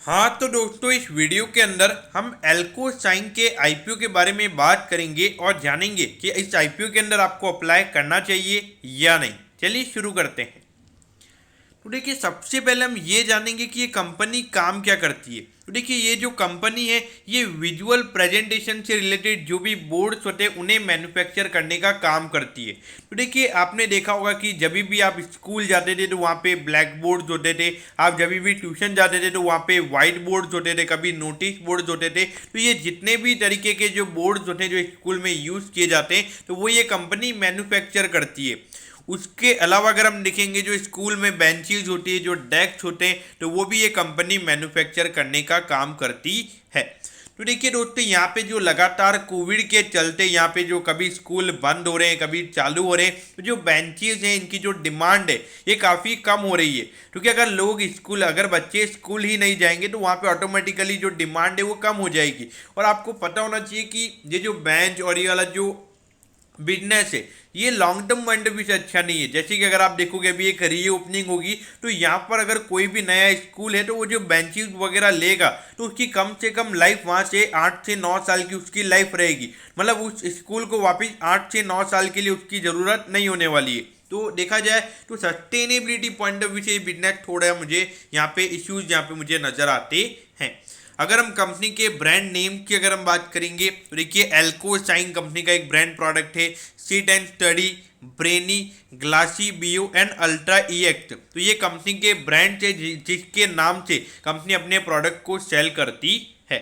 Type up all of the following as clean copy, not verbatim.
हाँ तो दोस्तों, इस वीडियो के अंदर हम एल्को साइन के आईपीओ के बारे में बात करेंगे और जानेंगे कि इस आईपीओ के अंदर आपको अप्लाई करना चाहिए या नहीं। चलिए शुरू करते हैं। तो देखिए, सबसे पहले हम ये जानेंगे कि ये कंपनी काम क्या करती है। तो देखिए, ये जो कंपनी है ये विजुअल प्रेजेंटेशन से रिलेटेड जो भी बोर्ड्स होते हैं उन्हें मैन्युफैक्चर करने का काम करती है। तो देखिए, आपने देखा होगा कि जब भी आप स्कूल जाते थे तो वहाँ पे ब्लैक बोर्ड्स होते थे, आप जब भी ट्यूशन जाते थे तो वहाँ पे वाइट बोर्ड्स होते थे, कभी नोटिस बोर्ड्स होते थे। तो ये जितने भी तरीके के जो बोर्ड्स होते हैं जो स्कूल में यूज़ किए जाते हैं तो वो ये कंपनी मैन्युफैक्चर करती है। उसके अलावा अगर हम देखेंगे, जो स्कूल में बेंचेज होती है, जो डेस्क होते हैं, तो वो भी ये कंपनी मैन्युफैक्चर करने का काम करती है। तो देखिए दोस्तों, यहाँ पे जो लगातार कोविड के चलते यहाँ पे जो कभी स्कूल बंद हो रहे हैं कभी चालू हो रहे हैं, तो जो बेंचेज हैं इनकी जो डिमांड है ये काफ़ी कम हो रही है। क्योंकि अगर बच्चे स्कूल ही नहीं जाएंगे तो वहाँ पे ऑटोमेटिकली जो डिमांड है वो कम हो जाएगी। और आपको पता होना चाहिए कि ये जो बेंच और ये वाला जो बिजनेस है ये long term point of view से अच्छा नहीं है। जैसे कि अगर आप देखोगे अभी एक री ओपनिंग होगी तो यहाँ पर अगर कोई भी नया स्कूल है तो वो जो बेंचेस वगैरह लेगा तो उसकी कम से कम लाइफ वहाँ से 8 से 9 साल की उसकी लाइफ रहेगी। मतलब उस स्कूल को वापस 8 से 9 साल के लिए उसकी ज़रूरत नहीं होने वाली है। तो देखा जाए तो सस्टेनेबिलिटी पॉइंट ऑफ व्यू से ये बिजनेस थोड़ा मुझे यहाँ पे इश्यूज यहाँ पे मुझे नज़र आते हैं। अगर हम कंपनी के ब्रांड नेम की अगर हम बात करेंगे तो देखिए, एल्को साइन कंपनी का एक ब्रांड प्रोडक्ट है। Seat and study, brainy, glassy bio and ultra E act, तो ये कंपनी के ब्रांड है जिसके नाम से कंपनी अपने प्रोडक्ट को सेल करती है।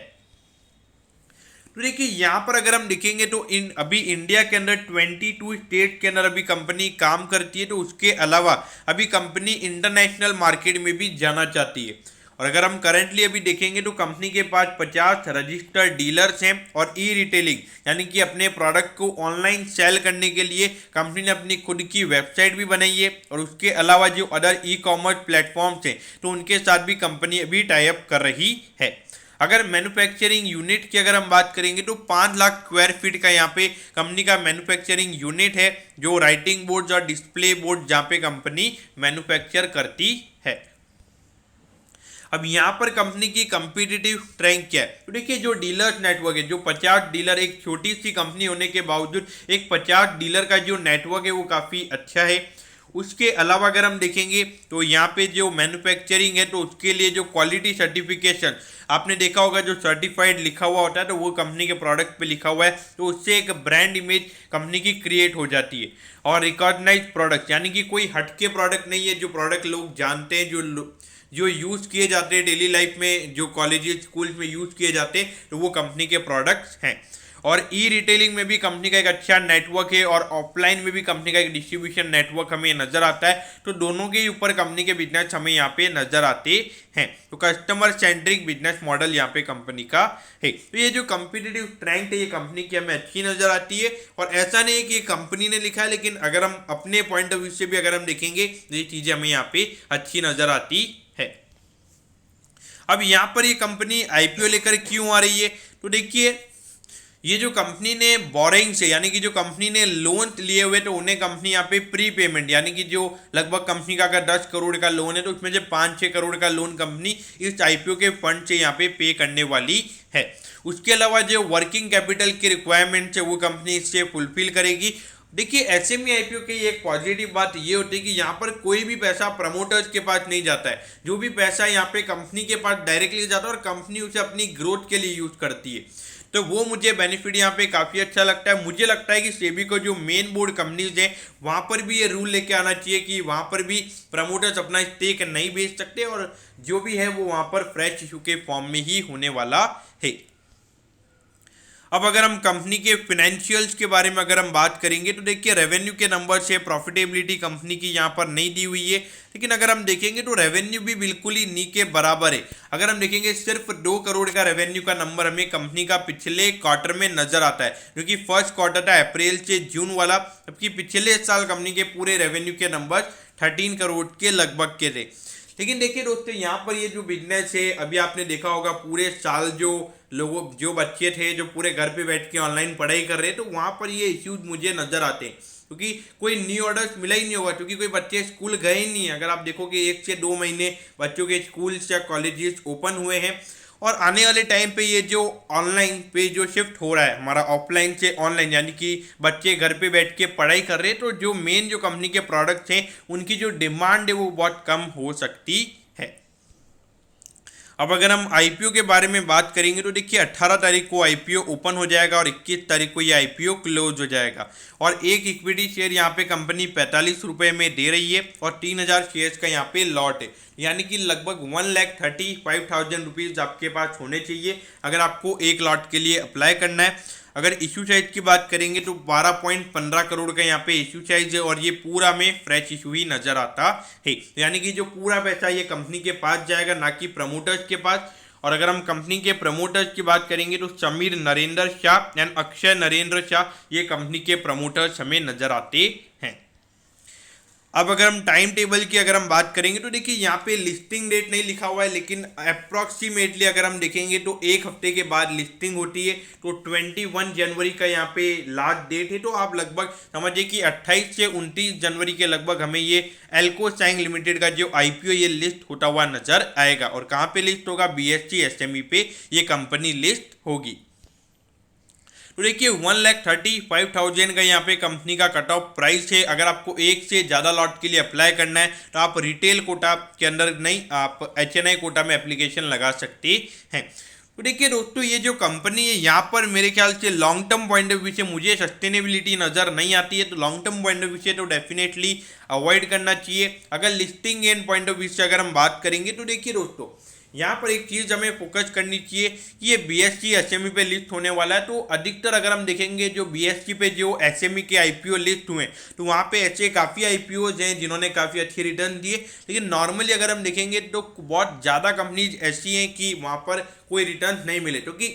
तो देखिए, यहाँ पर अगर हम देखेंगे तो अभी इंडिया के अंदर 22 स्टेट के अंदर अभी कंपनी काम करती है। तो उसके अलावा अभी कंपनी इंटरनेशनल मार्केट में भी जाना चाहती है। और अगर हम करंटली अभी देखेंगे तो कंपनी के पास 50 रजिस्टर्ड डीलर्स हैं। और ई रिटेलिंग यानी कि अपने प्रोडक्ट को ऑनलाइन सेल करने के लिए कंपनी ने अपनी खुद की वेबसाइट भी बनाई है। और उसके अलावा जो अदर ई कॉमर्स प्लेटफॉर्म्स हैं तो उनके साथ भी कंपनी अभी टाई अप कर रही है। अगर मैन्युफैक्चरिंग यूनिट की अगर हम बात करेंगे तो 5 लाख स्क्वायर फीट का यहाँ पे कंपनी का मैन्युफैक्चरिंग यूनिट है, जो राइटिंग बोर्ड्स और डिस्प्ले बोर्ड जहाँ पे कंपनी मैन्युफैक्चर करती है। अब यहाँ पर कंपनी की कंपीटिटिव स्ट्रेंथ क्या है। तो देखिए, जो डीलर्स नेटवर्क है, जो 50 डीलर, एक छोटी सी कंपनी होने के बावजूद एक 50 डीलर का जो नेटवर्क है वो काफ़ी अच्छा है। उसके अलावा अगर हम देखेंगे तो यहाँ पे जो मैन्युफैक्चरिंग है तो उसके लिए जो क्वालिटी सर्टिफिकेशन आपने देखा होगा, जो सर्टिफाइड लिखा हुआ होता है तो वो कंपनी के प्रोडक्ट पे लिखा हुआ है, तो उससे एक ब्रांड इमेज कंपनी की क्रिएट हो जाती है। और रिकॉग्नाइज प्रोडक्ट यानी कि कोई हटके प्रोडक्ट नहीं है, जो प्रोडक्ट लोग जानते हैं, जो यूज़ किए जाते हैं डेली लाइफ में, जो कॉलेज स्कूल में यूज़ किए जाते हैं, तो वो कंपनी के प्रोडक्ट्स हैं। और ई रिटेलिंग में भी कंपनी का एक अच्छा नेटवर्क है और ऑफलाइन में भी कंपनी का एक डिस्ट्रीब्यूशन नेटवर्क हमें नजर आता है। तो दोनों के ऊपर कंपनी के बिजनेस हमें यहाँ पे नजर आते हैं। तो कस्टमर सेंट्रिक बिजनेस मॉडल यहाँ पे कंपनी का है। तो ये जो कंपिटिटिव स्ट्रेंथ है ये कंपनी की हमें अच्छी नजर आती है। और ऐसा नहीं है कि ये कंपनी ने लिखा है, लेकिन अगर हम अपने पॉइंट ऑफ व्यू से भी अगर हम देखेंगे तो ये चीज़ें हमें यहाँ पे अच्छी नजर आती है। अब यहाँ पर ये कंपनी आईपीओ लेकर क्यों आ रही है। तो देखिए, ये जो कंपनी ने बोरिंग से यानी कि जो कंपनी ने लोन लिए हुए तो उन्हें कंपनी यहाँ पे प्री पेमेंट यानी कि जो लगभग कंपनी का अगर 10 करोड़ का लोन है तो उसमें से 5-6 करोड़ का लोन कंपनी इस आईपीओ के फंड से यहाँ पे करने वाली है। उसके अलावा जो वर्किंग कैपिटल की रिक्वायरमेंट है वो कंपनी इससे फुलफिल करेगी। देखिए, एसएमई आईपीओ की एक पॉजिटिव बात ये होती है कि यहाँ पर कोई भी पैसा प्रमोटर्स के पास नहीं जाता है। जो भी पैसा यहाँ पे कंपनी के पास डायरेक्टली जाता है और कंपनी उसे अपनी ग्रोथ के लिए यूज करती है। तो वो मुझे बेनिफिट यहाँ पे काफ़ी अच्छा लगता है। मुझे लगता है कि सेबी को जो मेन बोर्ड कंपनीज हैं वहाँ पर भी ये रूल लेके आना चाहिए कि वहाँ पर भी प्रमोटर्स अपना स्टेक नहीं बेच सकते और जो भी है वो वहाँ पर फ्रेश इशू के फॉर्म में ही होने वाला है। अब अगर हम कंपनी के फिनेंशियल्स के बारे में अगर हम बात करेंगे तो देखिए, रेवेन्यू के नंबर से प्रॉफिटेबिलिटी कंपनी की यहाँ पर नहीं दी हुई है, लेकिन अगर हम देखेंगे तो रेवेन्यू भी बिल्कुल ही नी के बराबर है। अगर हम देखेंगे सिर्फ 2 करोड़ का रेवेन्यू का नंबर हमें कंपनी का पिछले क्वार्टर में नजर आता है, क्योंकि फर्स्ट क्वार्टर था अप्रैल से जून वाला, जबकि पिछले साल कंपनी के पूरे रेवेन्यू के नंबर 13 करोड़ के लगभग के थे। लेकिन देखिए दोस्तों, यहाँ पर ये जो बिजनेस है अभी आपने देखा होगा पूरे साल जो बच्चे थे जो पूरे घर पे बैठ के ऑनलाइन पढ़ाई कर रहे हैं तो वहाँ पर ये इश्यूज मुझे नज़र आते हैं। क्योंकि कोई न्यू ऑर्डर्स मिला ही नहीं होगा, क्योंकि कोई बच्चे स्कूल गए ही नहीं है। अगर आप देखोगे 1 से 2 महीने बच्चों के स्कूल्स या कॉलेजेस ओपन हुए हैं, और आने वाले टाइम पे ये जो ऑनलाइन पे जो शिफ्ट हो रहा है हमारा ऑफलाइन से ऑनलाइन, यानी कि बच्चे घर पे बैठ के पढ़ाई कर रहे हैं, तो जो मेन जो कंपनी के प्रोडक्ट्स हैं उनकी जो डिमांड है वो बहुत कम हो सकती है। अब अगर हम आईपीओ के बारे में बात करेंगे तो देखिए 18 तारीख को आईपीओ ओपन हो जाएगा और 21 तारीख को ये आईपीओ क्लोज हो जाएगा, और एक इक्विटी शेयर यहाँ पे कंपनी 45 रुपये में दे रही है और 3000 शेयर्स का यहाँ पे लॉट है, यानी कि लगभग 1,35,000 रुपीज़ आपके पास होने चाहिए अगर आपको एक लॉट के लिए अप्लाई करना है। अगर इशू साइज की बात करेंगे तो 12.15 करोड़ का यहाँ पे इशू साइज है, और ये पूरा में फ्रेश इशू ही नजर आता है, यानी कि जो पूरा पैसा ये कंपनी के पास जाएगा, ना कि प्रमोटर्स के पास। और अगर हम कंपनी के प्रमोटर्स की बात करेंगे तो समीर नरेंद्र शाह एंड अक्षय नरेंद्र शाह ये कंपनी के प्रमोटर्स हमें नजर आते हैं। अब अगर हम टाइम टेबल की अगर हम बात करेंगे तो देखिए यहाँ पे लिस्टिंग डेट नहीं लिखा हुआ है, लेकिन अप्रॉक्सीमेटली अगर हम देखेंगे तो एक हफ्ते के बाद लिस्टिंग होती है, तो 21 जनवरी का यहाँ पे लास्ट डेट है। तो आप लगभग समझिए कि 28 से 29 जनवरी के लगभग हमें ये एल्को साइंग लिमिटेड का जो आईपीओ ये लिस्ट होता हुआ नजर आएगा। और कहाँ पे लिस्ट होगा? BSE SME पे ये कंपनी लिस्ट होगी। तो देखिए 1,35,000 का यहाँ पे कंपनी का कट ऑफ प्राइस है। अगर आपको एक से ज़्यादा लॉट के लिए अप्लाई करना है तो आप रिटेल कोटा के अंदर नहीं, आप HNI कोटा में एप्लीकेशन लगा सकते हैं। तो देखिए दोस्तों, ये जो कंपनी है यहाँ पर मेरे ख्याल से long term point of view से मुझे सस्टेनेबिलिटी नज़र नहीं आती है, तो long term point of view से तो डेफिनेटली अवॉइड करना चाहिए। अगर listing and point of view से अगर हम बात करेंगे तो देखिए दोस्तों, यहाँ पर एक चीज़ हमें फोकस करनी चाहिए कि ये BSE SME पे लिस्ट होने वाला है। तो अधिकतर अगर हम देखेंगे जो BSE पे जो SME के IPO लिस्ट हुए तो वहाँ पे ऐसे काफ़ी IPOs हैं जिन्होंने काफ़ी अच्छे रिटर्न दिए, लेकिन नॉर्मली अगर हम देखेंगे तो बहुत ज़्यादा कंपनीज ऐसी हैं कि वहाँ पर कोई रिटर्न नहीं मिले, क्योंकि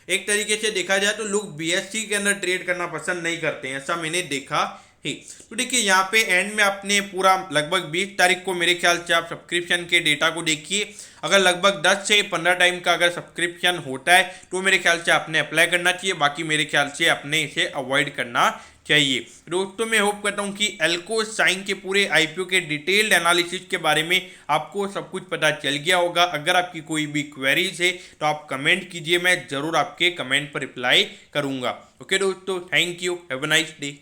एक तरीके से देखा जाए तो लोग BSE के अंदर ट्रेड करना पसंद नहीं करते हैं, ऐसा मैंने देखा ही। तो देखिए यहाँ पे एंड में आपने पूरा लगभग 20 तारीख को मेरे ख्याल से आप सब्सक्रिप्शन के डेटा को देखिए। अगर लगभग 10 से 15 टाइम का अगर सब्सक्रिप्शन होता है तो मेरे ख्याल से आपने अप्लाई करना चाहिए, बाकी मेरे ख्याल से आपने इसे अवॉइड करना चाहिए। दोस्तों मैं होप करता हूँ कि एल्को साइन के पूरे आईपीओ के डिटेल्ड एनालिसिस के बारे में आपको सब कुछ पता चल गया होगा। अगर आपकी कोई भी क्वेरीज है तो आप कमेंट कीजिए, मैं ज़रूर आपके कमेंट पर रिप्लाई करूँगा। ओके दोस्तों, thank you, have a nice day.